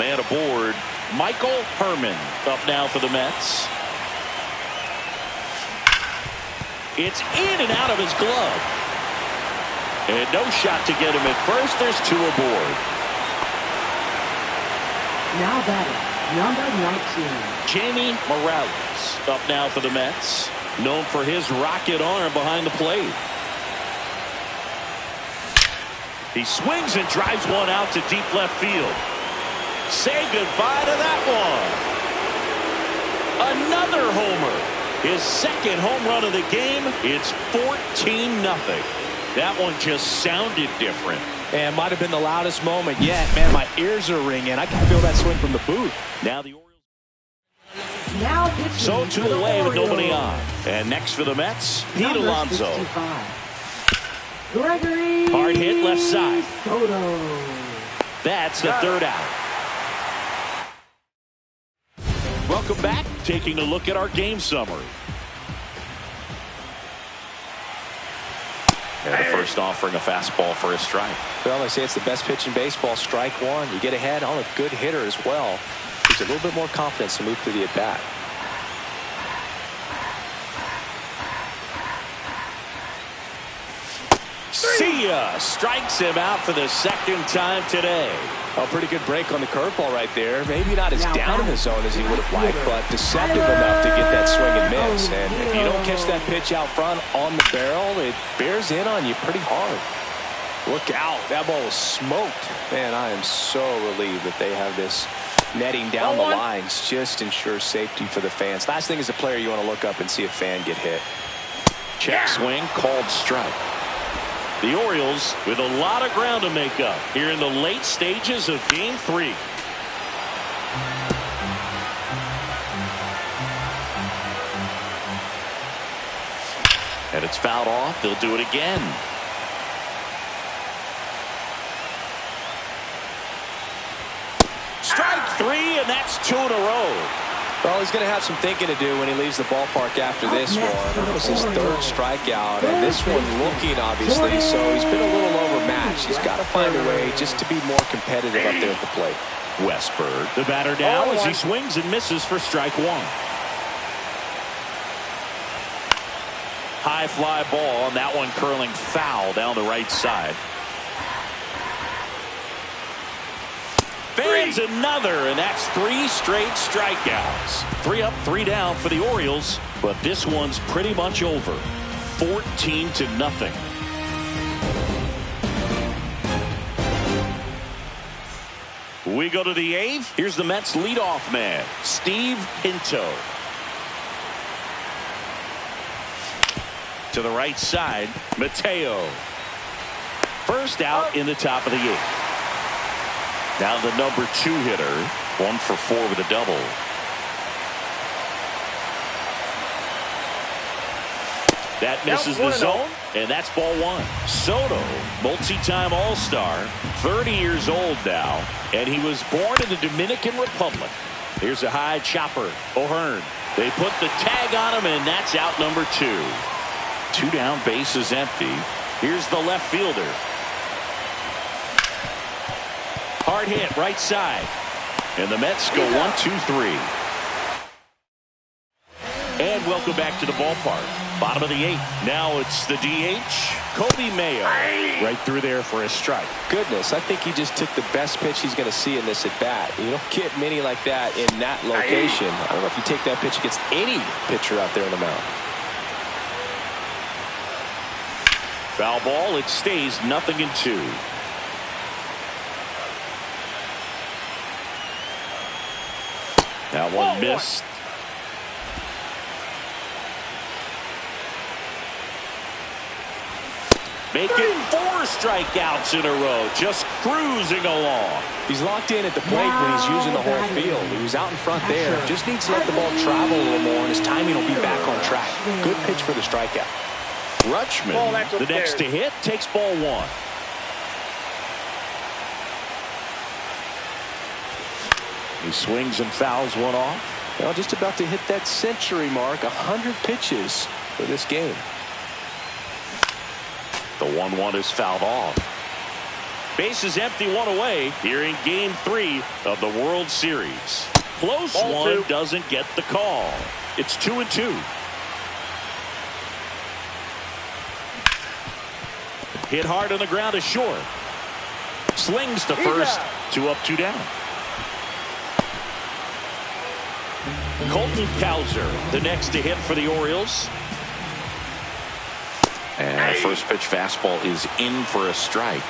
man aboard, Michael Herman, up now for the Mets. It's in and out of his glove. And no shot to get him at first. There's two aboard. Now batting, number 19. Jamie Morales up now for the Mets. Known for his rocket arm behind the plate. He swings and drives one out to deep left field. Say goodbye to that one. Another homer. His second home run of the game. It's 14-0. That one just sounded different. And might have been the loudest moment yet. Man, my ears are ringing. I can feel that swing from the booth. Now the Orioles. Now So two away with nobody on. And next for the Mets, Pete Alonso. Gregory Hard hit left side. Soto. That's the third out. Welcome back. Taking a look at our game summary. And the first offering a fastball for a strike. Well, they say it's the best pitch in baseball. Strike one. You get ahead on a good hitter as well. Gives a little bit more confidence to move through the at-bat. See ya! Strikes him out for the second time today. A pretty good break on the curveball right there. Maybe not as down in the zone as he would have liked, but deceptive enough to get that swing and miss. And if you don't catch that pitch out front on the barrel, it bears in on you pretty hard. Look out. That ball was smoked. Man, I am so relieved that they have this netting down the lines. Just ensures safety for the fans. Last thing as a player, you want to look up and see a fan get hit. Check swing, called strike. The Orioles with a lot of ground to make up here in the late stages of Game 3. And it's fouled off. They'll do it again. Strike three, and that's two in a row. Well, he's going to have some thinking to do when he leaves the ballpark after this one. That was his third strikeout, and this one looking, obviously, so he's been a little overmatched. He's got to find a way just to be more competitive up there at the plate. Westberg, the batter now as he swings and misses for strike one. High fly ball, and that one curling foul down the right side. Fans another, and that's three straight strikeouts. 3 up, 3 down for the Orioles, but this one's pretty much over. 14-0. We go to the 8th. Here's the Mets leadoff man, Steve Pinto. To the right side, Mateo. First out in the top of the 8th. Now the number 2 hitter, 1 for 4 with a double. That misses the zone, and that's ball 1. Soto, multi-time All-Star, 30 years old now, and he was born in the Dominican Republic. Here's a high chopper, O'Hearn. They put the tag on him, and that's out number 2. 2 down, bases empty. Here's the left fielder. Hard hit right side. And the Mets go 1-2-3. And welcome back to the ballpark. Bottom of the 8th. Now it's the DH, Kobe Mayo. Right through there for a strike. Goodness, I think he just took the best pitch he's going to see in this at-bat. You don't get many like that in that location. I don't know if you take that pitch against any pitcher out there on the mound. Foul ball. It stays 0-2. That one missed. Making 4 strikeouts in a row. Just cruising along. He's locked in at the plate when he's using the whole field. He was out in front there. Just needs to let the ball travel a little more, and his timing will be back on track. Good pitch for the strikeout. Rutschman, the next to hit, takes ball 1. He swings and fouls one off. Well, just about to hit that century mark. 100 pitches for this game. The 1-1 is fouled off. Base is empty, one away here in Game 3 of the World Series. Close one doesn't get the call. It's 2-2. Hit hard on the ground is short. Slings to first. 2 up, 2 down. Colton Cowser, the next to hit for the Orioles. And first pitch fastball is in for a strike.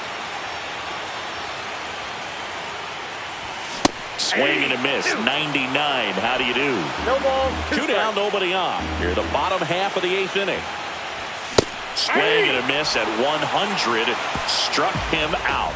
Swing and a miss. 99. How do you do? No ball. 2 down, nobody on. Here, the bottom half of the 8th inning. Swing and a miss at 100. Struck him out.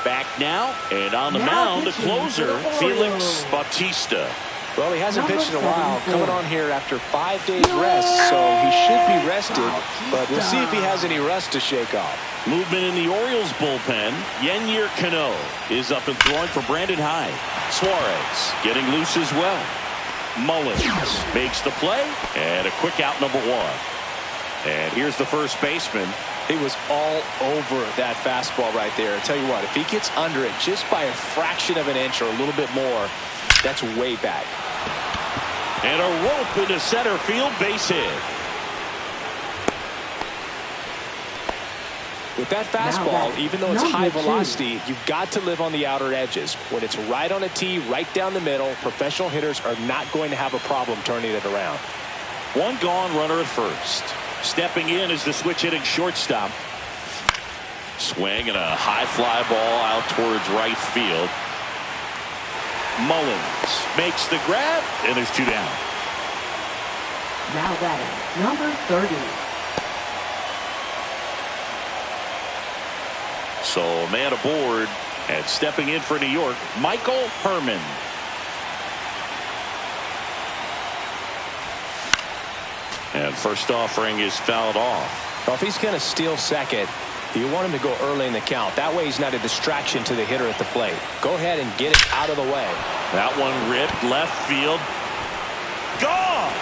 Back now, and on the mound, the closer, Felix Bautista. Well, he hasn't pitched in a while, coming on here after 5 days rest, so he should be rested, but we'll see if he has any rust to shake off. Movement in the Orioles bullpen. Yennier Cano is up and throwing for Brandon Hyde. Suarez getting loose as well. Mullins makes the play, and a quick out, number 1. And here's the first baseman. He was all over that fastball right there. I tell you what, if he gets under it just by a fraction of an inch or a little bit more, that's way back. And a rope into center field, base hit. With that fastball, even though it's high velocity, you've got to live on the outer edges. When it's right on a tee, right down the middle, professional hitters are not going to have a problem turning it around. 1 gone, runner at first. Stepping in is the switch hitting shortstop. Swing and a high fly ball out towards right field. Mullins makes the grab, and there's 2 down. Now batting, number 30. So man aboard, and stepping in for New York, Michael Herman. And first offering is fouled off. Well, if he's going to steal second, you want him to go early in the count. That way he's not a distraction to the hitter at the plate. Go ahead and get it out of the way. That one ripped left field. Gone!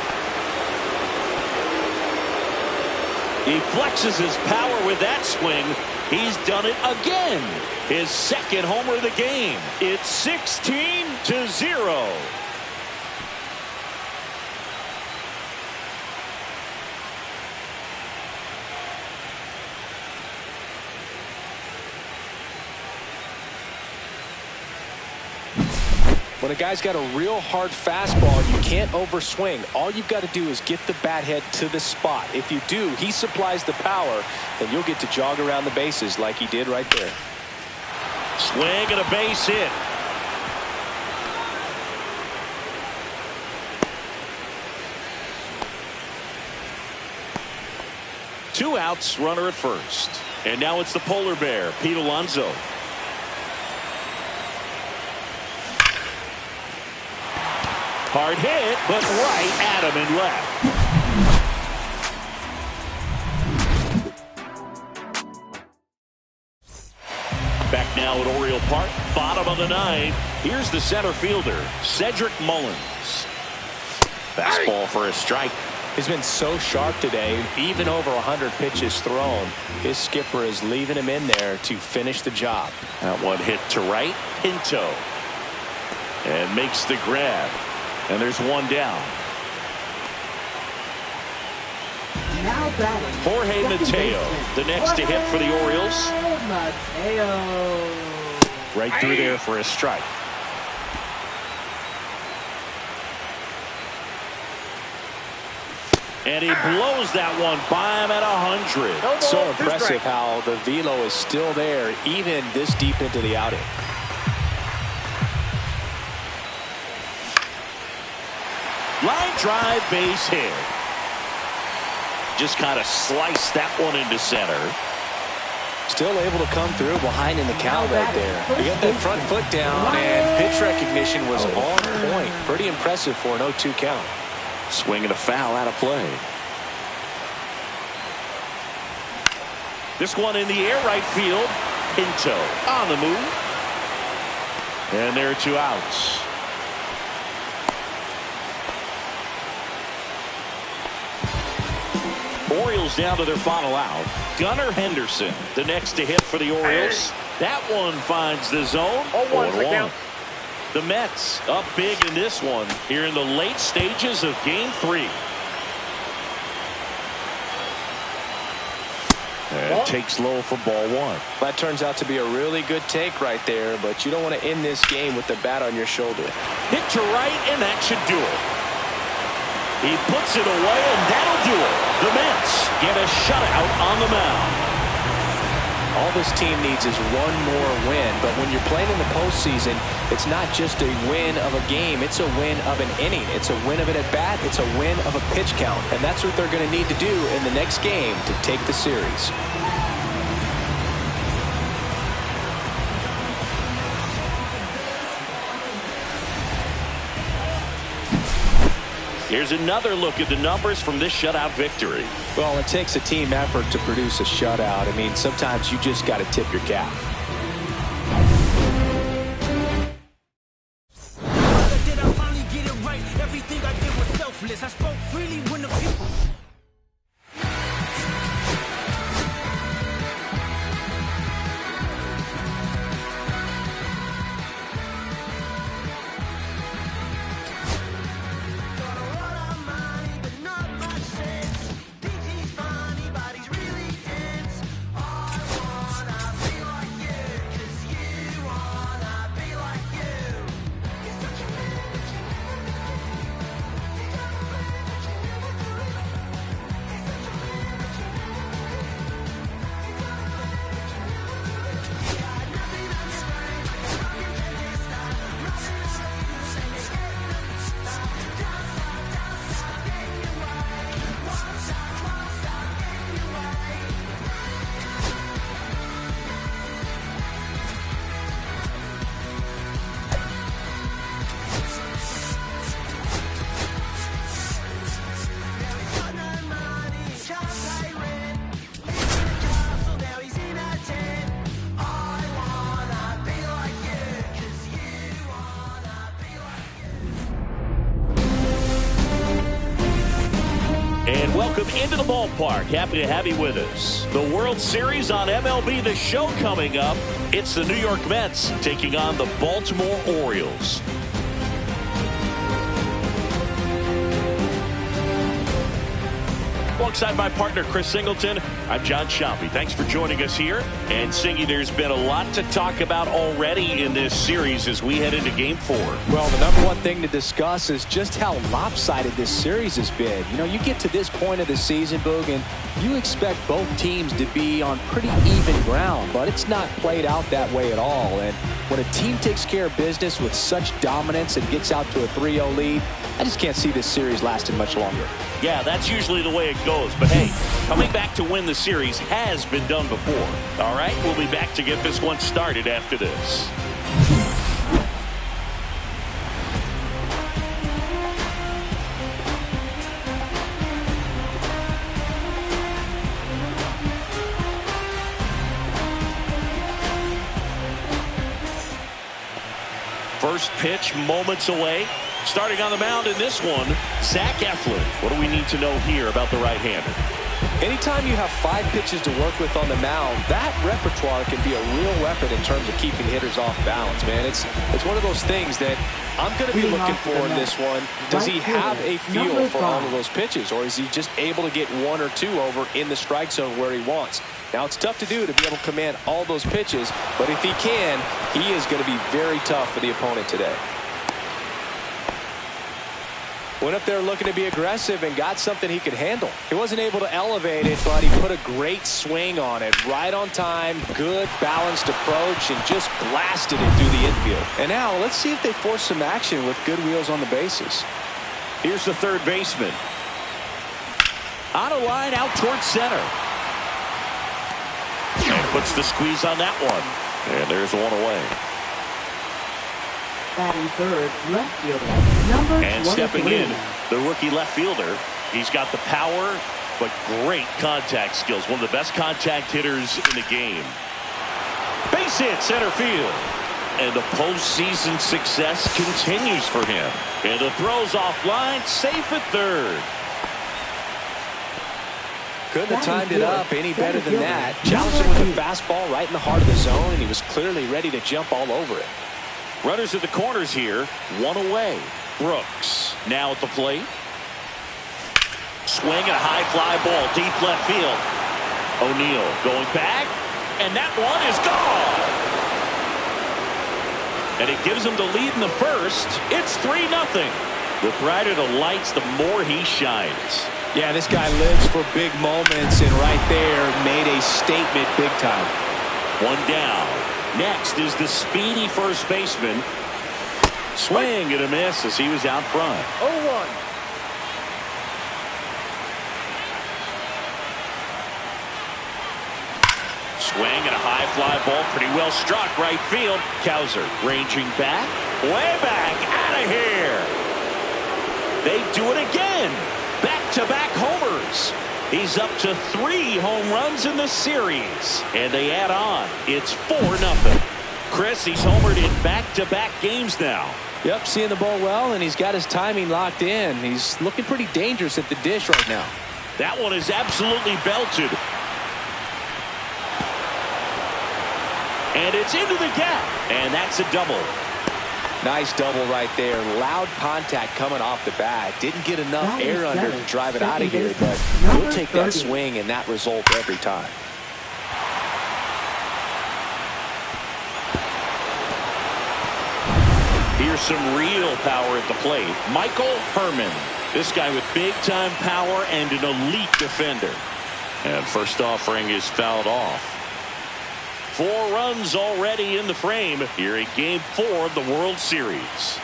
He flexes his power with that swing. He's done it again. His second homer of the game. It's 16-0. When a guy's got a real hard fastball, you can't overswing. All you've got to do is get the bat head to the spot. If you do, he supplies the power, and you'll get to jog around the bases like he did right there. Swing and a base hit. Two outs, runner at first. And now it's the polar bear, Pete Alonso. Hard hit, but right at him and left. Back now at Oriole Park, bottom of the 9th. Here's the center fielder, Cedric Mullins. Fastball for a strike. He's been so sharp today, even over 100 pitches thrown. His skipper is leaving him in there to finish the job. That one hit to right, Pinto. And makes the grab. And there's 1 down. Now batting, Jorge Mateo, the next to hit for the Orioles. Mateo. Right through there for a strike. And he blows that one by him at 100. So impressive how the velo is still there even this deep into the outing. Line drive, base hit. Just kind of sliced that one into center. Still able to come through behind in the count right there. He got that front foot down, and pitch recognition was on point. Pretty impressive for an 0-2 count. Swinging a foul out of play. This one in the air, right field. Pinto on the move. And there are 2 outs. Orioles down to their final out. Gunnar Henderson, the next to hit for the Orioles. That one finds the zone. 0-1. The Mets up big in this one here in the late stages of Game 3. And takes low for ball 1. That turns out to be a really good take right there, but you don't want to end this game with the bat on your shoulder. Hit to right, and that should do it. He puts it away, and that'll do it. The Mets get a shutout on the mound. All this team needs is one more win, but when you're playing in the postseason, it's not just a win of a game, it's a win of an inning. It's a win of an at-bat, it's a win of a pitch count, and that's what they're going to need to do in the next game to take the series. Here's another look at the numbers from this shutout victory. Well, it takes a team effort to produce a shutout. I mean, sometimes you just got to tip your cap. Did I finally get it right? Everything I did was selfless. I spoke freely when the people... Welcome into the ballpark. Happy to have you with us. The World Series on MLB The Show coming up. It's the New York Mets taking on the Baltimore Orioles. Alongside my partner, Chris Singleton, I'm John Sciambi. Thanks for joining us here. And Singy, there's been a lot to talk about already in this series as we head into Game 4. Well, the number one thing to discuss is just how lopsided this series has been. You know, you get to this point of the season, Boog, and you expect both teams to be on pretty even ground, but it's not played out that way at all. And when a team takes care of business with such dominance and gets out to a 3-0 lead, I just can't see this series lasting much longer. Yeah, that's usually the way it goes. But hey, coming back to win the series has been done before. All right, we'll be back to get this one started after this. First pitch moments away. Starting on the mound in this one, Zach Eflin. What do we need to know here about the right-hander? Anytime you have 5 pitches to work with on the mound, that repertoire can be a real weapon in terms of keeping hitters off balance, man. It's one of those things that I'm going to be looking for in this one. Does he have a feel for all of those pitches, or is he just able to get 1 or 2 over in the strike zone where he wants? Now, it's tough to do to be able to command all those pitches, but if he can, he is going to be very tough for the opponent today. Went up there looking to be aggressive and got something he could handle. He wasn't able to elevate it, but he put a great swing on it. Right on time, good balanced approach, and just blasted it through the infield. And now let's see if they force some action with good wheels on the bases. Here's the third baseman. On a line out towards center. And puts the squeeze on that one. And there's one away. Batting third, left fielder, number 23. And stepping in, the rookie left fielder. He's got the power, but great contact skills. One of the best contact hitters in the game. Base hit, center field. And the postseason success continues for him. And the throw's offline, safe at third. Couldn't have timed it up any better than that. Challenged him with a fastball right in the heart of the zone, and he was clearly ready to jump all over it. Runners at the corners here, one away. Brooks now at the plate. Swing and a high fly ball, deep left field. O'Neill going back, and that one is gone. And it gives him the lead in the first. It's 3-0. The brighter the lights, the more he shines. Yeah, this guy lives for big moments, and right there made a statement big time. One down. Next is the speedy first baseman. Swing and a miss as he was out front. 0-1. Swing and a high fly ball, pretty well struck right field. Cowser ranging back, way back, out of here. They do it again. Back-to-back homers. He's up to 3 home runs in the series, and they add on. It's 4-0. Chris, he's homered in back-to-back games now. Yep, seeing the ball well, and he's got his timing locked in. He's looking pretty dangerous at the dish right now. That one is absolutely belted. And it's into the gap, and that's a double. Nice double right there. Loud contact coming off the bat. Didn't get enough air under to drive it out of here, but he'll take that swing and that result every time. Here's some real power at the plate. Michael Herman. This guy with big-time power and an elite defender. And first offering is fouled off. 4 runs already in the frame here in Game 4 of the World Series.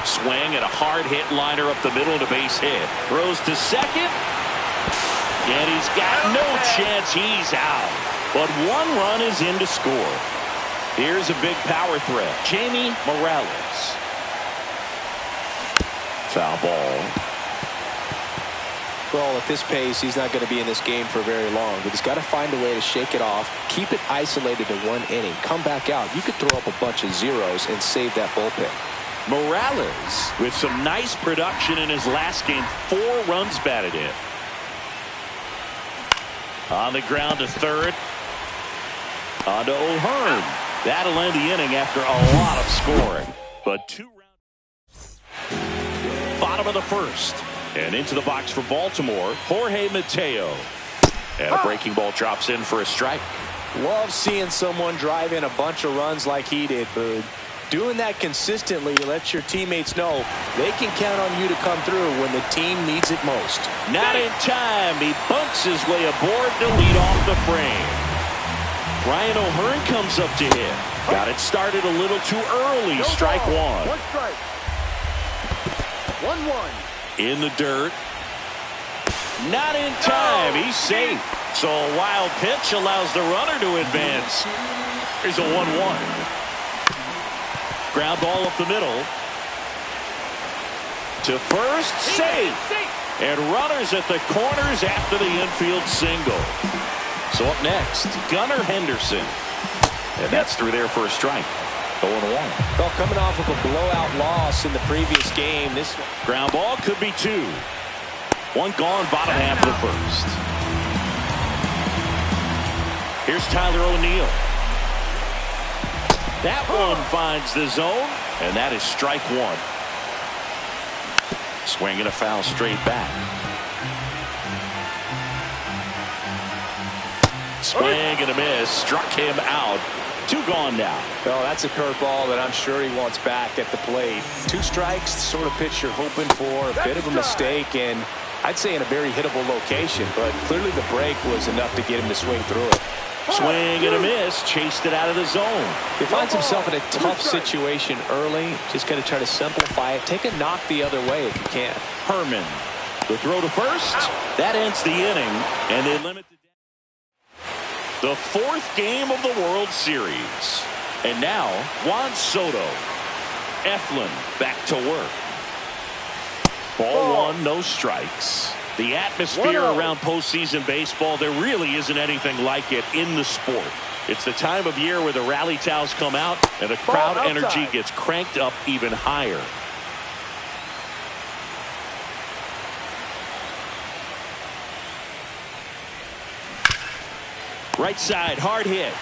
Swing and a hard hit liner up the middle to base hit. Throws to second. And he's got no chance. He's out. But 1 run is in to score. Here's a big power threat. Jamie Morales. Foul ball. Well, at this pace, he's not going to be in this game for very long. But he's got to find a way to shake it off, keep it isolated to 1 inning, come back out. You could throw up a bunch of zeros and save that bullpen. Morales with some nice production in his last game. 4 runs batted in. On the ground to third. On to O'Hearn. That'll end the inning after a lot of scoring. But 2 rounds. Bottom of the first. And into the box for Baltimore, Jorge Mateo. And a breaking ball drops in for a strike. Love seeing someone drive in a bunch of runs like he did, Boog. Doing that consistently lets your teammates know they can count on you to come through when the team needs it most. Not in time. He bunks his way aboard to lead off the frame. Ryan O'Hearn comes up to hit. Got it started a little too early. Strike 1. 1 strike. 1-1. In the dirt. Not in time. He's safe. So a wild pitch allows the runner to advance. Here's a 1-1. Ground ball up the middle. To first, safe. And runners at the corners after the infield single. So up next, Gunnar Henderson. And that's through there for a strike. 0-1. Well, coming off of a blowout loss in the previous game, this ground ball could be 2. 1 gone, bottom half of the first. Here's Tyler O'Neill. That one finds the zone, and that is strike 1. Swinging a foul straight back. Swing and a miss. Struck him out. 2 gone now. Well, that's a curveball that I'm sure he wants back at the plate. 2 strikes, the sort of pitch you're hoping for. A bit of a mistake, and I'd say in a very hittable location, but clearly the break was enough to get him to swing through it. Swing and a miss. Chased it out of the zone. He finds himself in a tough situation early. Just going to try to simplify it. Take a knock the other way if you can. Herman. The throw to first. That ends the inning, and they limit the 4th game of the World Series. And now, Juan Soto. Eflin back to work. Ball 1, no strikes. The atmosphere around postseason baseball, there really isn't anything like it in the sport. It's the time of year where the rally towels come out and the crowd energy gets cranked up even higher. Right side, hard hit.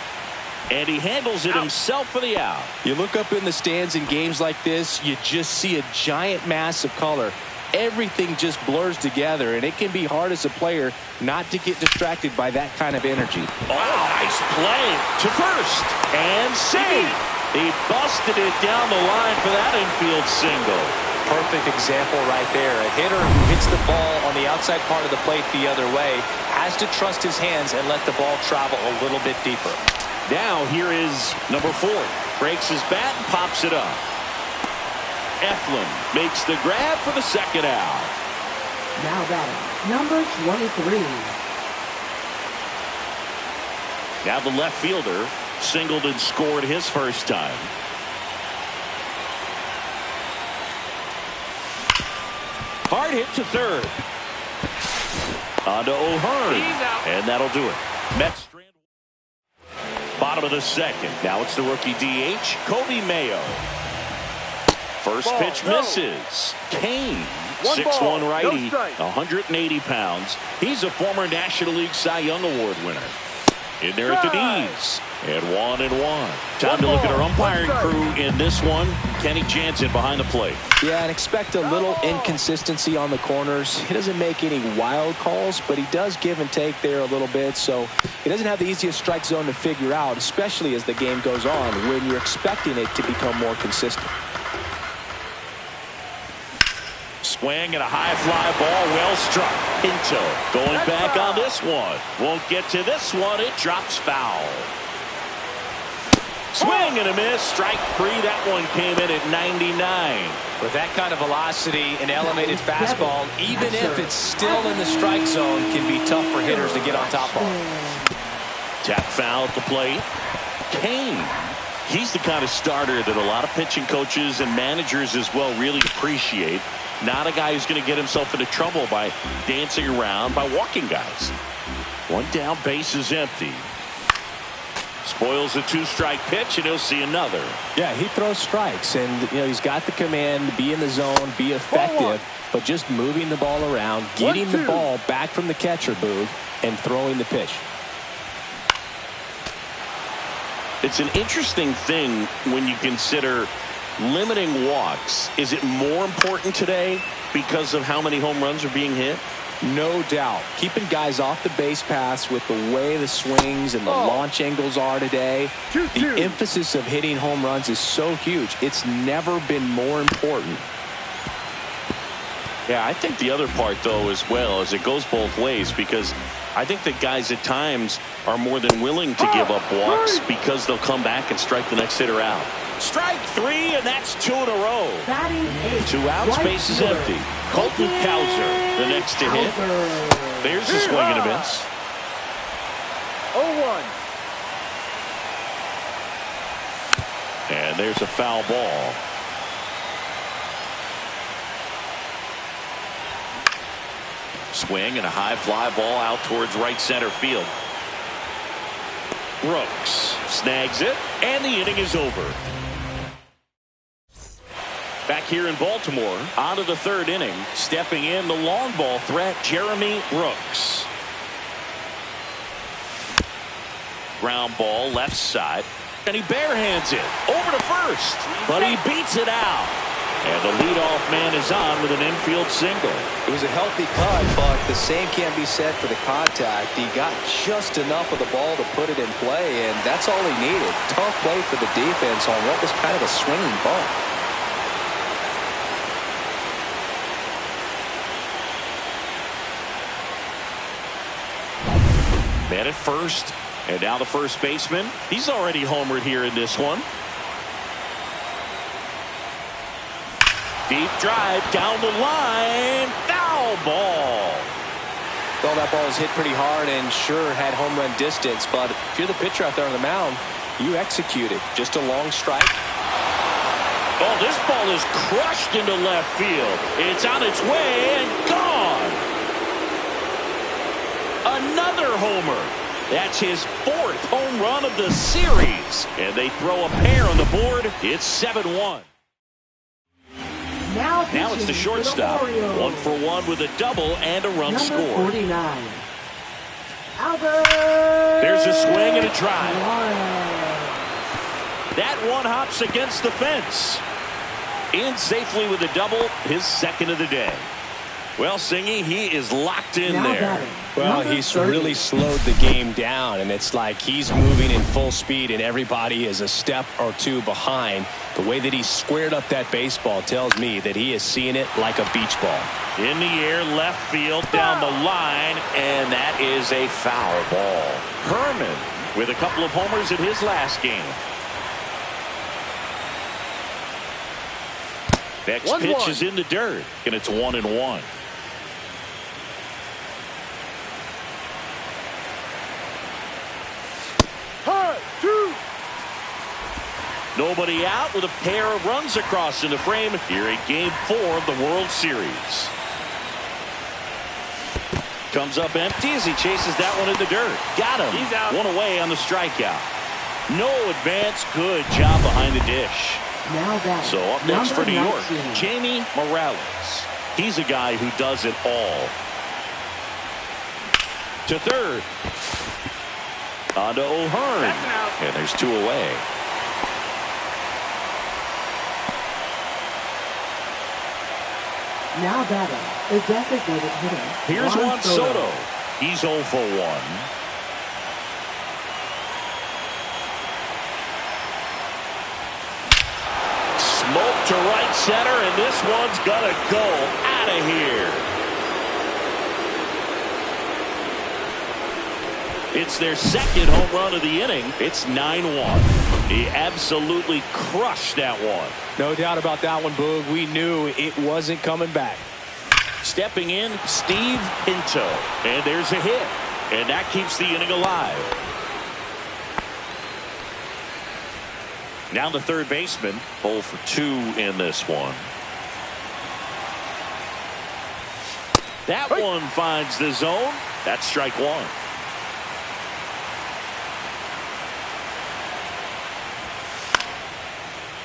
And he handles it himself for the out. You look up in the stands in games like this, you just see a giant mass of color. Everything just blurs together, and it can be hard as a player not to get distracted by that kind of energy. Oh, nice play to first. And save. He busted it down the line for that infield single. Perfect example right there. A hitter who hits the ball on the outside part of the plate the other way has to trust his hands and let the ball travel a little bit deeper. Now here is number 4. Breaks his bat and pops it up. Eflin makes the grab for the second out. Now batting, number 23. Now the left fielder singled and scored his first time. Hard hit to third. On to O'Hearn. And that'll do it. Mets strand. Bottom of the second. Now it's the rookie DH, Kobe Mayo. First pitch misses. Kane, 6'1" righty, 180 pounds. He's a former National League Cy Young Award winner. In there at the knees. And 1-1. Time to look at our umpiring crew in this one. Kenny Jansen behind the plate. Yeah, and expect a little inconsistency on the corners. He doesn't make any wild calls, but he does give and take there a little bit. So he doesn't have the easiest strike zone to figure out, especially as the game goes on when you're expecting it to become more consistent. Swing and a high fly ball, well struck. Pinto going back on this one. Won't get to this one. It drops foul. Swing and a miss. Strike 3. That one came in at 99. With that kind of velocity, an elevated fastball, even if it's still in the strike zone, can be tough for hitters to get on top of. Tap foul at the plate. Kane. He's the kind of starter that a lot of pitching coaches and managers as well really appreciate. Not a guy who's going to get himself into trouble by dancing around, by walking guys. One down, base is empty. Spoils a 2-strike pitch, and he'll see another. Yeah, he throws strikes, and he's got the command to be in the zone, be effective, but just moving the ball around, getting the ball back from the catcher booth, and throwing the pitch. It's an interesting thing when you consider limiting walks. Is it more important today because of how many home runs are being hit? No doubt. Keeping guys off the base paths with the way the swings and the launch angles are today. The emphasis of hitting home runs is so huge. It's never been more important. Yeah, I think the other part, though, as well, is it goes both ways, because I think that guys at times are more than willing to give up walks because they'll come back and strike the next hitter out. Strike 3, and that's 2 in a row. 2 outs, base is empty. Colton Cowser, the next to hit. There's a swing and a miss. 0-1. And there's a foul ball. Swing and a high fly ball out towards right center field. Brooks snags it, and the inning is over. Back here in Baltimore, on to the 3rd inning. Stepping in, the long ball threat, Jeremy Brooks. Ground ball, left side. And he barehands it over to first. But he beats it out. And the leadoff man is on with an infield single. It was a healthy cut, but the same can't be said for the contact. He got just enough of the ball to put it in play, and that's all he needed. Tough play for the defense on what was kind of a swinging bump. Man at first, and now the first baseman. He's already homered here in this one. Deep drive down the line. Foul ball. Well, that ball was hit pretty hard and sure had home run distance, but if you're the pitcher out there on the mound, you execute it. Just a long strike. Oh, this ball is crushed into left field. It's on its way and gone. Another homer. That's his 4th home run of the series. And they throw a pair on the board. It's 7-1. Now it's the shortstop. 1 for 1 with a double and a run scored. 49. There's a swing and a drive. That one hops against the fence. In safely with a double, his second of the day. Well, Singy, he is locked in there. Well, he's really slowed the game down, and it's like he's moving in full speed, and everybody is a step or two behind. The way that he squared up that baseball tells me that he is seeing it like a beach ball. In the air, left field, down the line, and that is a foul ball. Herman with a couple of homers in his last game. Next pitch is in the dirt, and it's 1-1. Nobody out with a pair of runs across in the frame here in Game 4 of the World Series. Comes up empty as he chases that one in the dirt. Got him. He's out. One away on the strikeout. No advance. Good job behind the dish. So up next for New York, Jamie Morales. He's a guy who does it all. To third. On to O'Hearn. And there's two away. Now batting, the designated hitter. Here's Juan Soto. He's 0 for 1. Smoke to right center, and this one's gonna go out of here. It's their second home run of the inning. It's 9-1. He absolutely crushed that one. No doubt about that one, Boog. We knew it wasn't coming back. Stepping in, Steve Pinto. And there's a hit. And that keeps the inning alive. Now the third baseman, 0 for 2 in this one. That one finds the zone. That's strike one.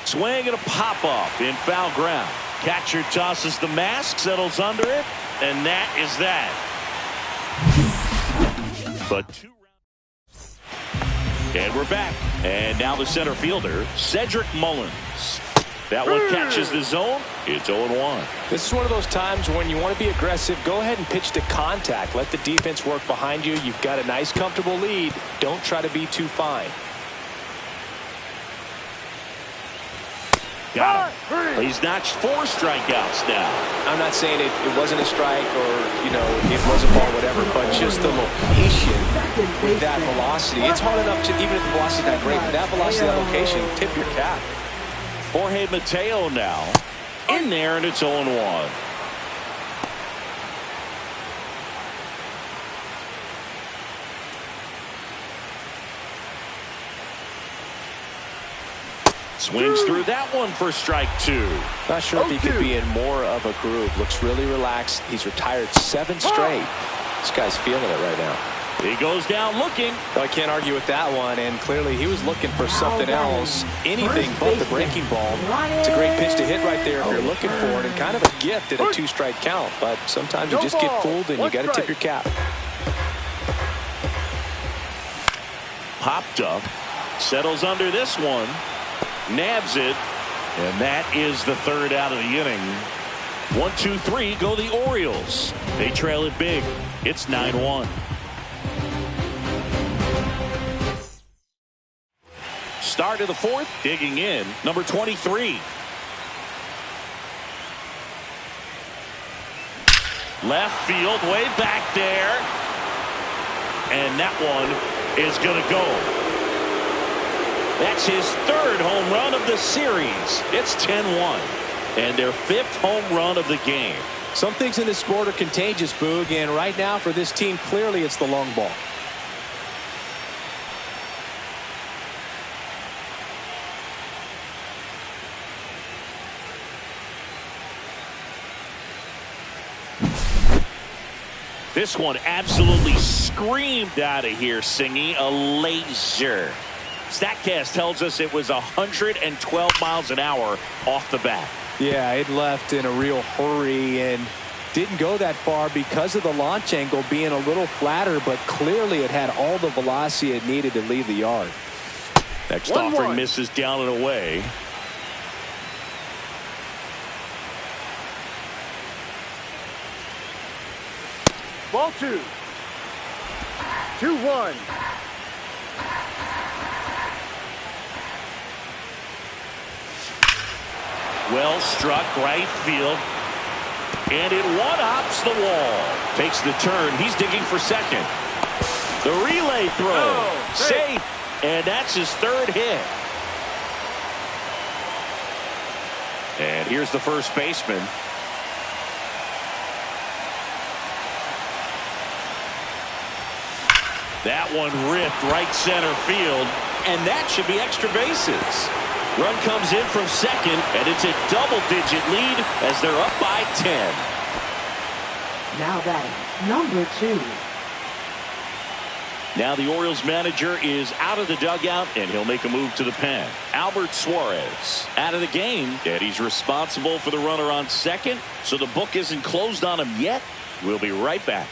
Swing and a pop-up in foul ground. Catcher tosses the mask, settles under it, and that is that. But two rounds. And we're back. And now the center fielder, Cedric Mullins. That one catches the zone. It's 0-1. This is one of those times when you want to be aggressive. Go ahead and pitch to contact. Let the defense work behind you. You've got a nice, comfortable lead. Don't try to be too fine. Got him. He's notched 4 strikeouts now. I'm not saying it wasn't a strike or, you know, it was a ball, whatever, but just the location with that velocity. It's hard enough to, even if the velocity's not great, but that velocity, that location, tip your cap. Jorge Mateo now in there, and it's 0-1. Swings through that one for strike 2. Not sure if he could be in more of a groove. Looks really relaxed. He's retired 7 straight. This guy's feeling it right now. He goes down looking. Well, I can't argue with that one, and clearly he was looking for something else. Anything but the breaking ball. It's a great pitch to hit right there if you're looking for it, and kind of a gift at a 2-strike count. But sometimes you just get fooled, and you got to tip your cap. Popped up. Settles under this one. Nabs it, and that is the third out of the inning. 1, 2, 3 go the Orioles. They trail it big. It's 9-1. Start of the fourth, digging in, number 23. Left field, way back there, and that one is going to go. That's his 3rd home run of the series. It's 10-1. And their 5th home run of the game. Some things in this sport are contagious, Boog, and right now for this team, clearly it's the long ball. This one absolutely screamed out of here, Singy. A laser. StatCast tells us it was 112 miles an hour off the bat. Yeah, it left in a real hurry, and Didn't go that far because of the launch angle being a little flatter, but clearly it had all the velocity it needed to leave the yard. Next offering misses down and away. Ball 2. 2-1. Well struck right field. And it one-hops the wall. Takes the turn. He's digging for second. The relay throw. Safe. And that's his third hit. And here's the first baseman. That one ripped right center field. And that should be extra bases. Run comes in from second, and it's a double-digit lead as they're up by 10. Now batting, number 2. Now the Orioles manager is out of the dugout, and he'll make a move to the pen. Albert Suarez out of the game, and he's responsible for the runner on second, so the book isn't closed on him yet. We'll be right back.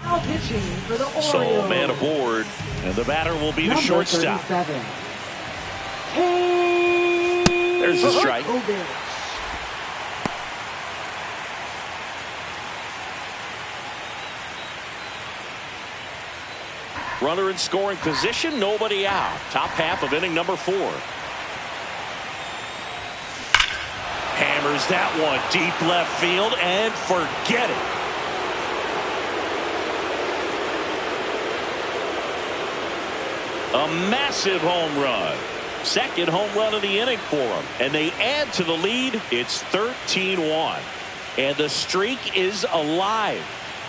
Now pitching for the Orioles. So man aboard, and the batter will be the shortstop. 37. There's the strike. Runner in scoring position, nobody out. Top half of inning number 4. Hammers that one deep left field and forget it. A massive home run. Second home run of the inning for him. And they add to the lead. It's 13-1. And the streak is alive.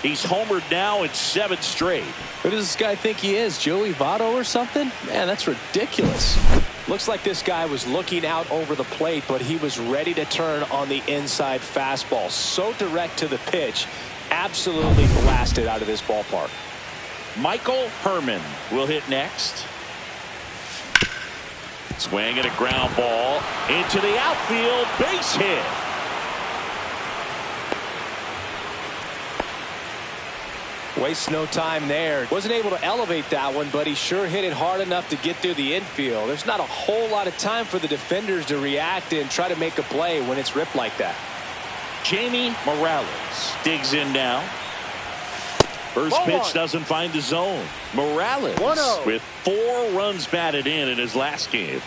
He's homered now in 7 straight. Who does this guy think he is? Joey Votto or something? Man, that's ridiculous. Looks like this guy was looking out over the plate, but he was ready to turn on the inside fastball. So direct to the pitch. Absolutely blasted out of this ballpark. Michael Herman will hit next. Swing and a ground ball into the outfield. Base hit. Wastes no time there. Wasn't able to elevate that one, but he sure hit it hard enough to get through the infield. There's not a whole lot of time for the defenders to react and try to make a play when it's ripped like that. Jamie Morales digs in now. First pitch doesn't find the zone. Morales with 4 runs batted in his last game.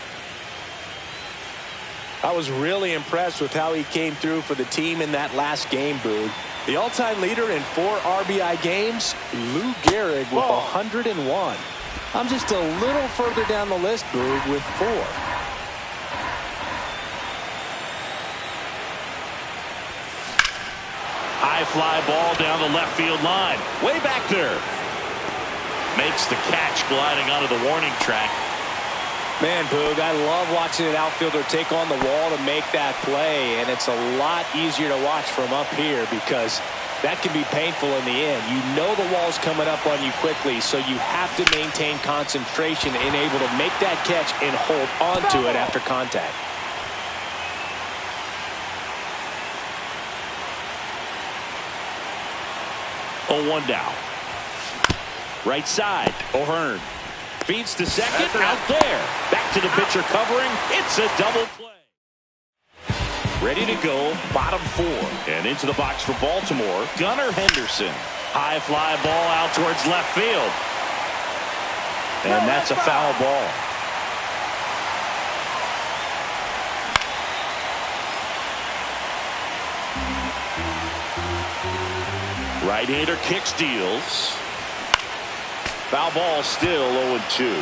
I was really impressed with how he came through for the team in that last game, Boog. The all-time leader in 4 RBI games, Lou Gehrig with 101. I'm just a little further down the list, Boog, with 4. High fly ball down the left field line. Way back there. Makes the catch gliding onto the warning track. Man, Boog, I love watching an outfielder take on the wall to make that play, and it's a lot easier to watch from up here because that can be painful in the end. You know the wall's coming up on you quickly, so you have to maintain concentration and able to make that catch and hold on to it after contact. Oh, 1 down. Right side, O'Hearn. Feeds to second, out there. Back to the pitcher covering. It's a double play. Ready to go, bottom 4. And into the box for Baltimore, Gunnar Henderson. High fly ball out towards left field. And that's a foul ball. Right-hander kick steals. Foul ball still 0-2.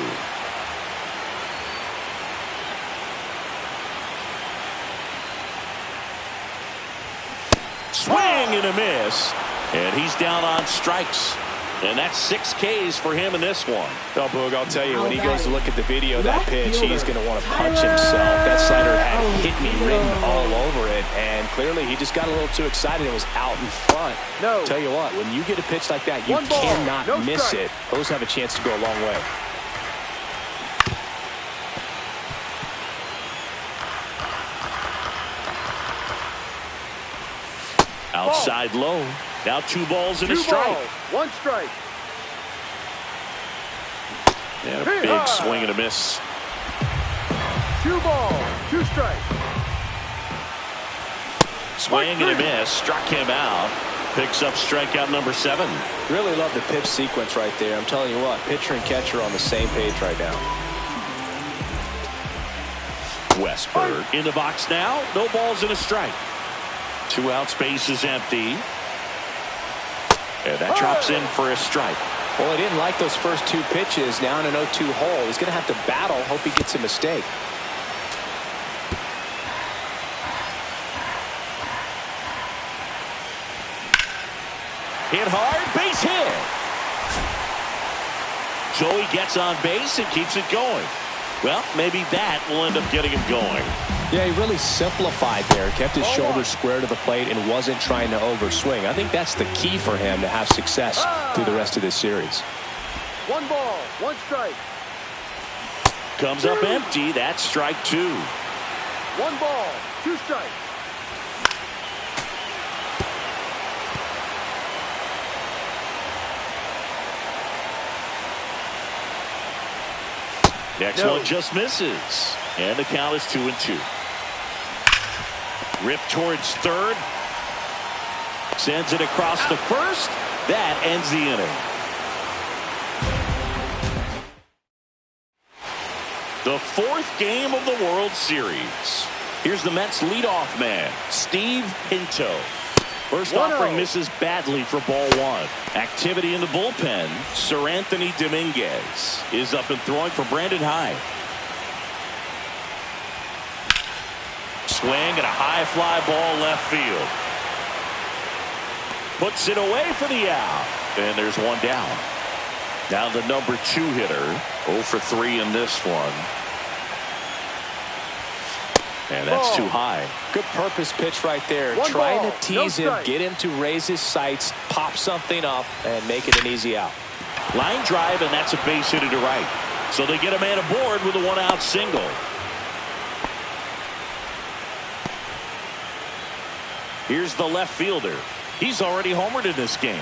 Swing and a miss. And he's down on strikes. And that's 6 Ks for him in this one. Oh, Boog, I'll tell you, when he goes to look at the video of that pitch, he's going to want to punch himself. That slider had hit me written all over it, and clearly he just got a little too excited and was out in front. Tell you what, when you get a pitch like that, you cannot miss it. Those have a chance to go a long way. Outside low. Now 2 balls and a strike. 1 strike. And a big swing and a miss. 2 balls, 2 strikes. Swing and a miss. Struck him out. Picks up strikeout number 7. Really love the pitch sequence right there. I'm telling you what, pitcher and catcher on the same page right now. Westberg in the box now. No balls and a strike. 2 outs, base is empty. And that drops in for a strike. Well, he didn't like those first 2 pitches. Now in an 0-2 hole. He's going to have to battle. Hope he gets a mistake. Hit hard, base hit. Joey gets on base and keeps it going. Well, maybe that will end up getting him going. Yeah, he really simplified there. Kept his shoulders square to the plate and wasn't trying to overswing. I think that's the key for him to have success through the rest of this series. 1 ball, 1 strike. Comes up empty. That's strike 2. 1 ball, 2 strikes. Next one just misses. And the count is 2-2. Rip towards third. Sends it across the first. That ends the inning. The 4th game of the World Series. Here's the Mets leadoff man, Steve Pinto. First offering misses badly for ball 1. Activity in the bullpen. Sir Anthony Dominguez is up and throwing for Brandon Hyde. Swing and a high fly ball left field. Puts it away for the out. And there's 1 down. Now the number 2 hitter. 0 for 3 in this one. And that's too high. Good purpose pitch right there. Trying to tease him, get him to raise his sights, pop something up, and make it an easy out. Line drive, and that's a base hit to right. So they get a man aboard with a 1-out single. Here's the left fielder. He's already homered in this game.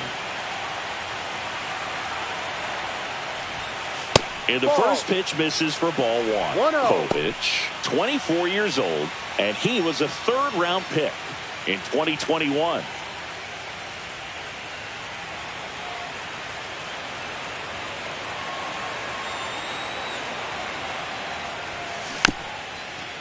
And the first pitch misses for ball 1. Povich, 24 years old, and he was a 3rd-round pick in 2021.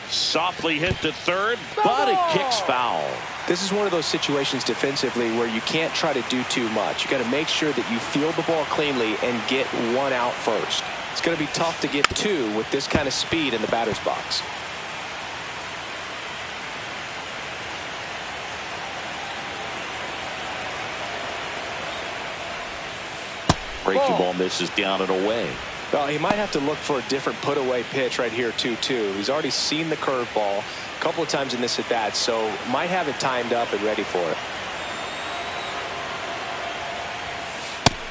Softly hit to third, but it kicks foul. This is one of those situations defensively where you can't try to do too much. You got to make sure that you field the ball cleanly and get 1 out first. It's going to be tough to get 2 with this kind of speed in the batter's box. Breaking ball misses down and away. Well, he might have to look for a different put-away pitch right here, 2-2. He's already seen the curveball a couple of times in this at-bat, so might have it timed up and ready for it.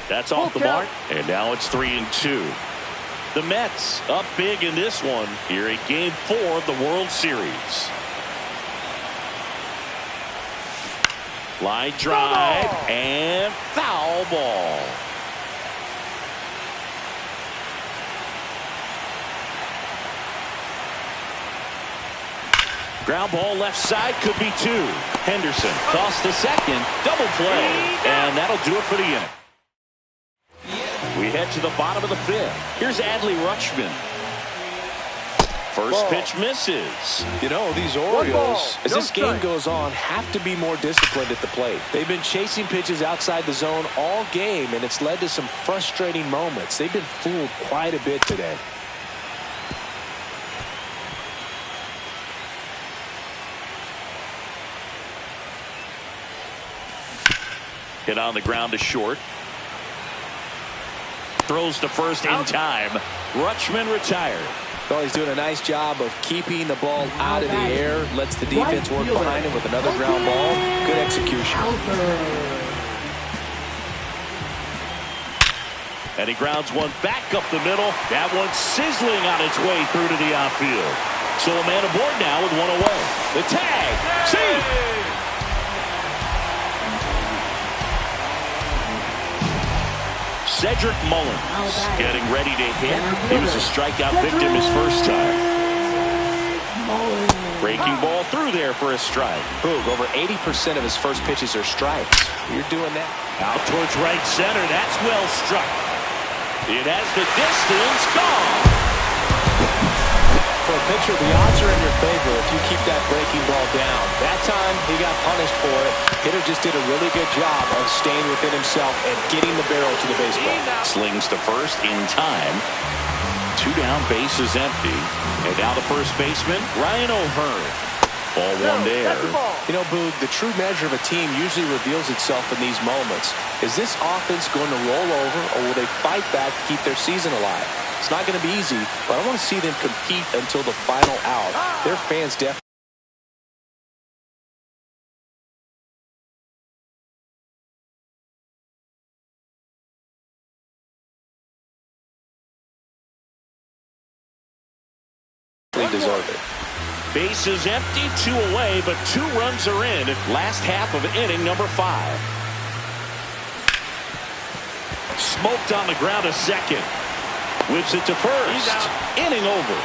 That's off the mark, and now it's 3-2. The Mets up big in this one here in Game 4 of the World Series. Line drive and foul ball. Ground ball left side, could be 2. Henderson tossed to second, double play, and that'll do it for the inning. We head to the bottom of the 5th. Here's Adley Rutschman. First pitch misses. You know, these Orioles, as this game goes on, have to be more disciplined at the plate. They've been chasing pitches outside the zone all game, and it's led to some frustrating moments. They've been fooled quite a bit today. Hit on the ground to short. Throws to first in time. Rutschman retired. Well, he's doing a nice job of keeping the ball out of the air. Lets the defense work behind him with another ground ball. Good execution. And he grounds one back up the middle. That one sizzling on its way through to the outfield. So a man aboard now with 1 away. The tag. See. Cedric Mullins getting ready to hit. He was a strikeout victim his first time. Breaking ball through there for a strike. Boog, over 80% of his first pitches are strikes. You're doing that. Out towards right center. That's well struck. It has the distance. Gone. For a pitcher, the odds are in your favor if you keep that breaking ball down. That time, he got punished for it. Hitter just did a really good job of staying within himself and getting the barrel to the baseball. Slings to first in time. 2 down, bases empty. And now the first baseman, Ryan O'Hearn. Ball one there. You know, Boog, the true measure of a team usually reveals itself in these moments. Is this offense going to roll over, or will they fight back to keep their season alive? It's not going to be easy, but I want to see them compete until the final out. Their fans definitely deserve it. Bases empty, 2 away, but 2 runs are in. Last half of inning number 5. Smoked on the ground to second. Whips it to first. Inning over.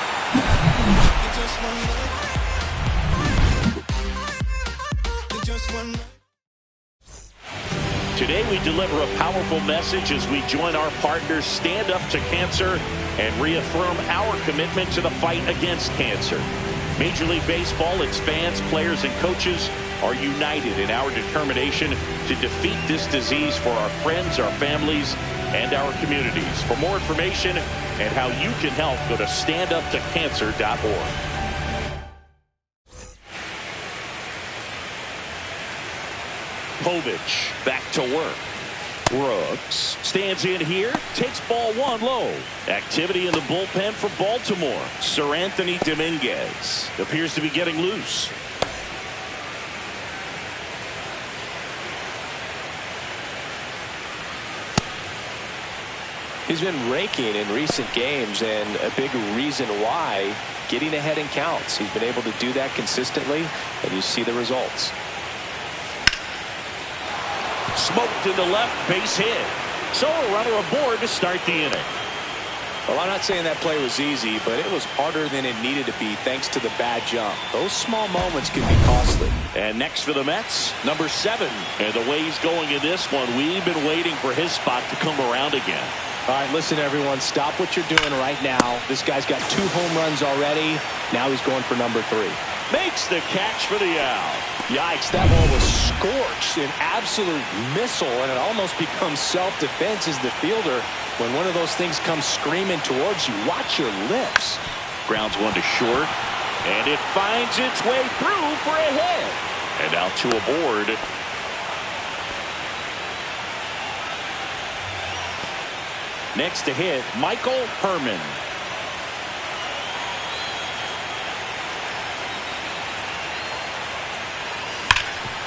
Today we deliver a powerful message as we join our partners Stand Up to Cancer and reaffirm our commitment to the fight against cancer. Major League Baseball, its fans, players, and coaches are united in our determination to defeat this disease for our friends, our families, and our communities. For more information and how you can help, go to standuptocancer.org. Povich back to work. Brooks stands in here, takes ball 1 low. Activity in the bullpen for Baltimore. Sir Anthony Dominguez appears to be getting loose. He's been raking in recent games, and a big reason why, getting ahead in counts. He's been able to do that consistently, and you see the results. Smoked to the left, base hit. So a runner aboard to start the inning. Well, I'm not saying that play was easy, but it was harder than it needed to be thanks to the bad jump. Those small moments can be costly. And next for the Mets, number 7. And the way he's going in this one, we've been waiting for his spot to come around again. All right, listen, everyone, stop what you're doing right now. This guy's got 2 home runs already. Now he's going for number 3. Makes the catch for the out. Yikes, that ball was scorched, an absolute missile, and it almost becomes self-defense as the fielder. When one of those things comes screaming towards you, watch your lips. Grounds one to short, and it finds its way through for a hit. And now 2 aboard. Next to hit, Michael Herman.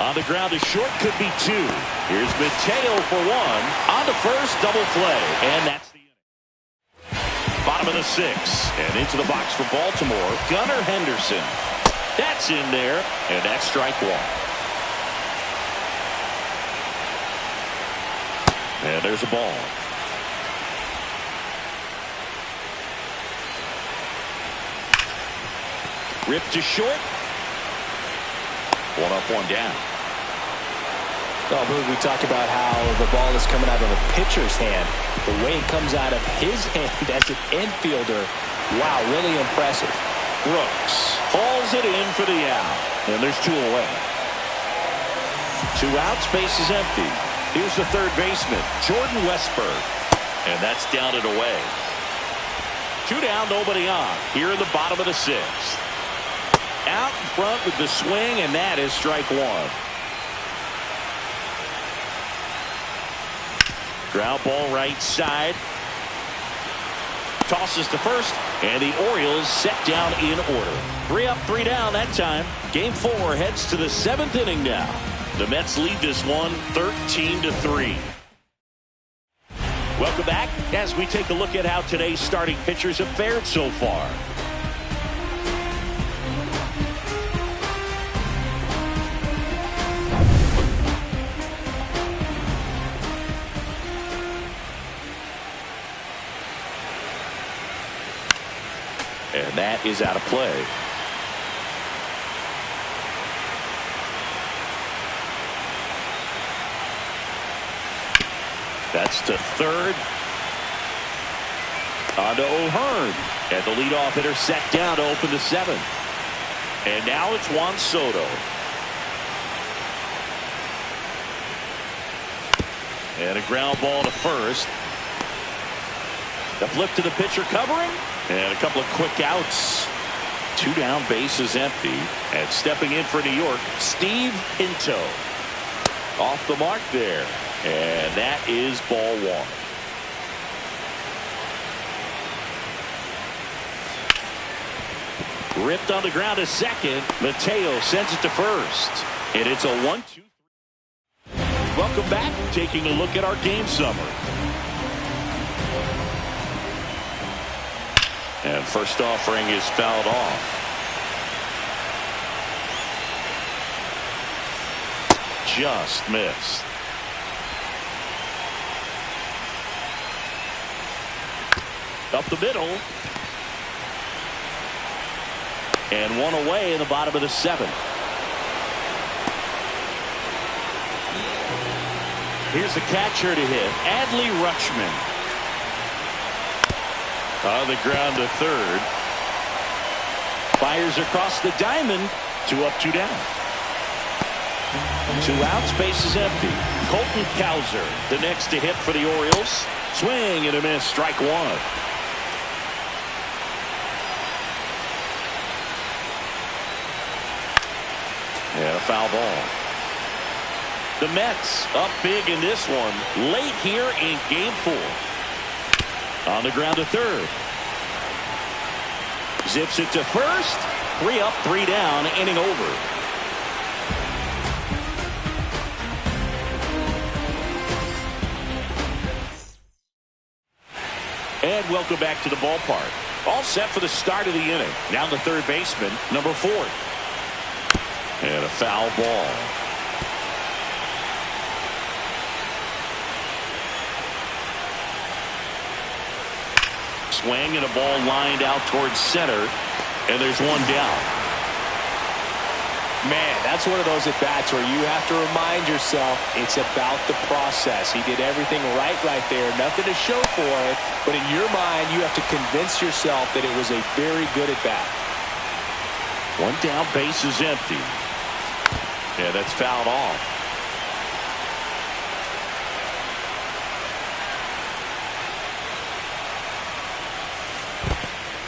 On the ground to short, could be 2. Here's Mateo for 1. On to first, double play. And that's the inning. Bottom of the 6th. And into the box for Baltimore, Gunnar Henderson. That's in there, and that's strike 1. And there's a ball. Ripped to short. 1 up, 1 down. Oh, we talked about how the ball is coming out of a pitcher's hand. The way it comes out of his hand as an infielder, wow, really impressive. Brooks hauls it in for the out. And there's 2 away. 2 outs, base is empty. Here's the third baseman, Jordan Westburg. And that's down and away. 2 down, nobody on. Here in the bottom of the 6th. Out in front with the swing, and that is strike 1. Ground ball right side. Tosses to first, and the Orioles set down in order. 3 up, 3 down that time. Game 4 heads to the 7th inning now. The Mets lead this one 13-3. Welcome back as we take a look at how today's starting pitchers have fared so far. And that is out of play. That's to third. On to O'Hearn. And the leadoff hitter set down to open the seventh. And now it's Juan Soto. And a ground ball to first. The flip to the pitcher covering. And a couple of quick outs. 2 down, bases empty. And stepping in for New York, Steve Pinto. Off the mark there. And that is ball 1. Ripped on the ground to second. Mateo sends it to first. And it's a 1-2. Welcome back. Taking a look at our game summary. And first offering is fouled off. Just missed. Up the middle. And one away in the bottom of the 7th. Here's the catcher to hit. Adley Rutschman. On the ground to third. Fires across the diamond. 2 up, 2 down. 2 outs, base is empty. Colton Cowser, the next to hit for the Orioles. Swing and a miss, strike 1. And a foul ball. The Mets up big in this one late here in game 4. On the ground to third. Zips it to first. 3 up, 3 down, inning over. And welcome back to the ballpark. All set for the start of the inning. Now the third baseman, number 4. And a foul ball. Swing and a ball lined out towards center. And there's 1 down. Man, that's one of those at-bats where you have to remind yourself it's about the process. He did everything right there. Nothing to show for it. But in your mind, you have to convince yourself that it was a very good at-bat. 1 down, base is empty. Yeah, that's fouled off.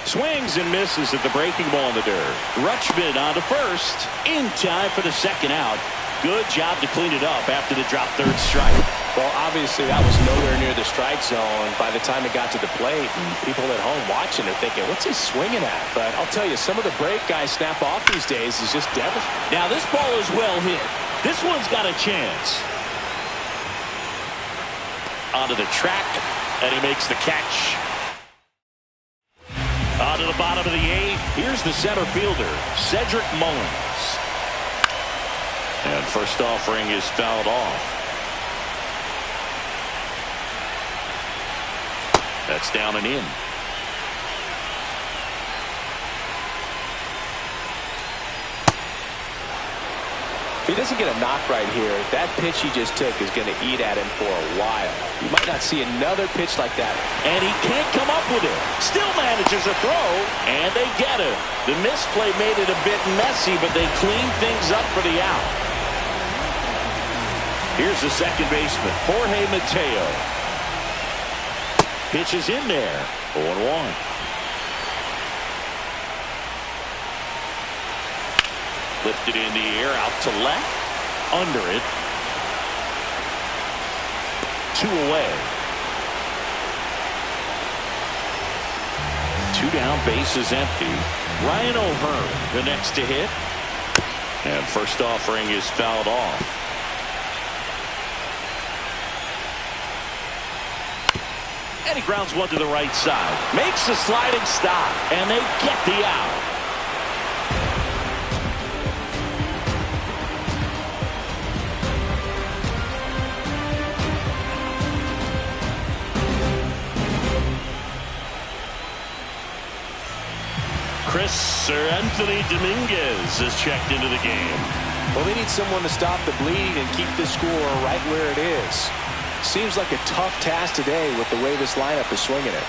Swings and misses at the breaking ball in the dirt. Rutschman on to first. In time for the second out. Good job to clean it up after the drop third strike. Well, obviously that was nowhere near the strike zone by the time it got to the plate. And people at home watching are thinking, what's he swinging at? But I'll tell you, some of the break guys snap off these days is just devastating. Now this ball is well hit. This one's got a chance. Onto the track, and he makes the catch. Onto the bottom of the 8th. Here's the center fielder, Cedric Mullins. And first offering is fouled off. That's down and in. If he doesn't get a knock right here, that pitch he just took is going to eat at him for a while. You might not see another pitch like that. And he can't come up with it. Still manages a throw, and they get it. The misplay made it a bit messy, but they cleaned things up for the out. Here's the second baseman, Jorge Mateo. Pitch is in there. 0-1. Lifted in the air, out to left. Under it. 2 away. 2 down, base is empty. Ryan O'Hearn, the next to hit. And first offering is fouled off. And he grounds one to the right side. Makes the sliding stop. And they get the out. Sir Anthony Dominguez is checked into the game. Well, they need someone to stop the bleeding and keep the score right where it is. Seems like a tough task today with the way this lineup is swinging it.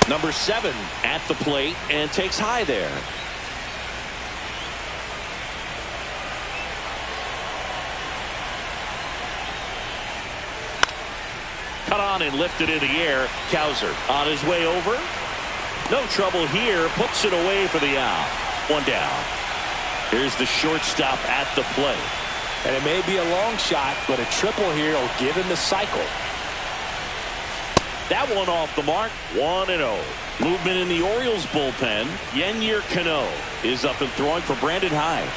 Number 7 at the plate and takes high there. Cut on and lifted in the air. Cowser on his way over. No trouble here. Puts it away for the out. 1 down. Here's the shortstop at the plate. And it may be a long shot, but a triple here will give him the cycle. That one off the mark. 1-0. Movement in the Orioles bullpen. Yennier Cano is up and throwing for Brandon Hyde.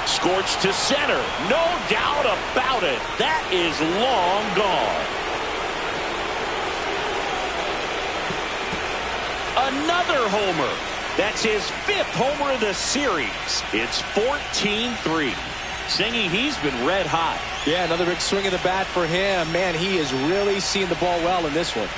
Scorched to center. No doubt about it. That is long gone. Another homer. That's his 5th homer of the series. It's 14-3. Singy, he's been red hot. Yeah, another big swing of the bat for him. Man, he is really seeing the ball well in this one.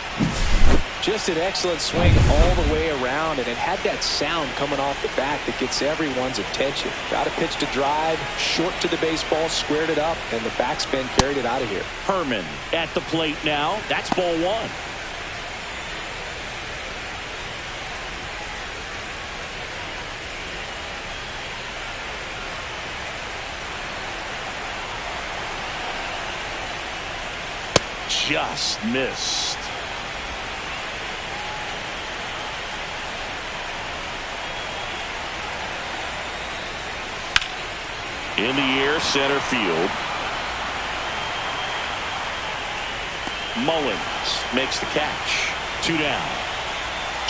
Just an excellent swing all the way around, and it had that sound coming off the bat that gets everyone's attention. Got a pitch to drive, short to the baseball, squared it up, and the backspin carried it out of here. Herman at the plate now. That's ball 1. Just missed. In the air, center field. Mullins makes the catch. 2 down.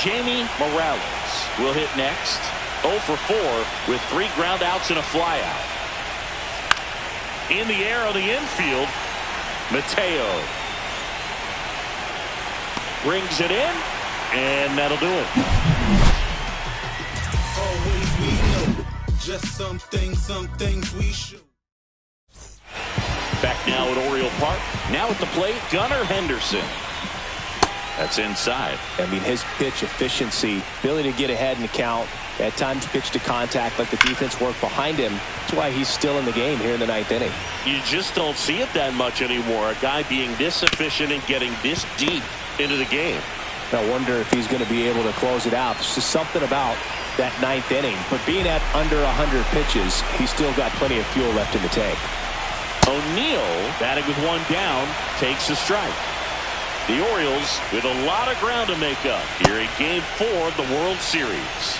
Jamie Morales will hit next. 0 for 4 with 3 ground outs and a flyout. In the air on the infield, Mateo brings it in, and that'll do it. Always we know, just some things we should. Back now at Oriole Park. Now at the plate, Gunnar Henderson. That's inside. I mean, his pitch efficiency, ability to get ahead in the count, at times pitch to contact, let the defense work behind him. That's why he's still in the game here in the 9th inning. You just don't see it that much anymore. A guy being this efficient and getting this deep into the game. I wonder if he's going to be able to close it out. There's just something about that 9th inning. But being at under 100 pitches, he's still got plenty of fuel left in the tank. O'Neill, batting with 1 down, takes a strike. The Orioles with a lot of ground to make up here in Game 4 of the World Series.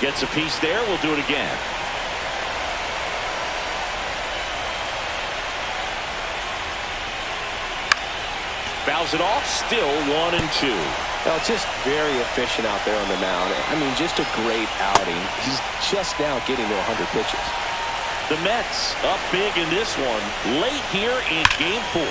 Gets a piece there. We'll do it again. Fouls it off. Still 1-2. Well, just very efficient out there on the mound. I mean, just a great outing. He's just now getting to 100 pitches. The Mets up big in this one late here in Game 4.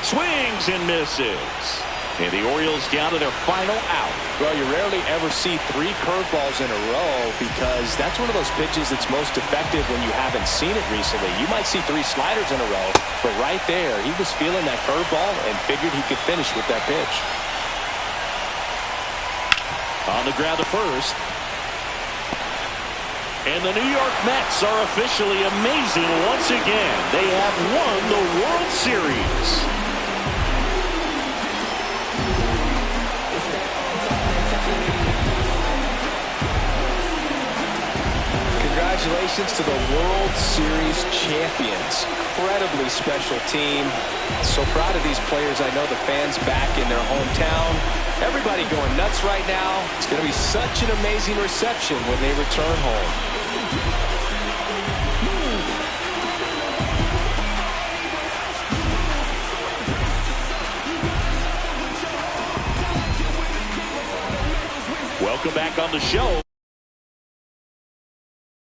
Swings and misses. And the Orioles down to their final out. Well, you rarely ever see 3 curveballs in a row because that's one of those pitches that's most effective when you haven't seen it recently. You might see 3 sliders in a row, but right there, he was feeling that curveball and figured he could finish with that pitch. On the ground to first. And the New York Mets are officially amazing once again. They have won the World Series. Congratulations to the World Series champions. Incredibly special team. So proud of these players. I know the fans back in their hometown. Everybody going nuts right now. It's going to be such an amazing reception when they return home. Welcome back on the show.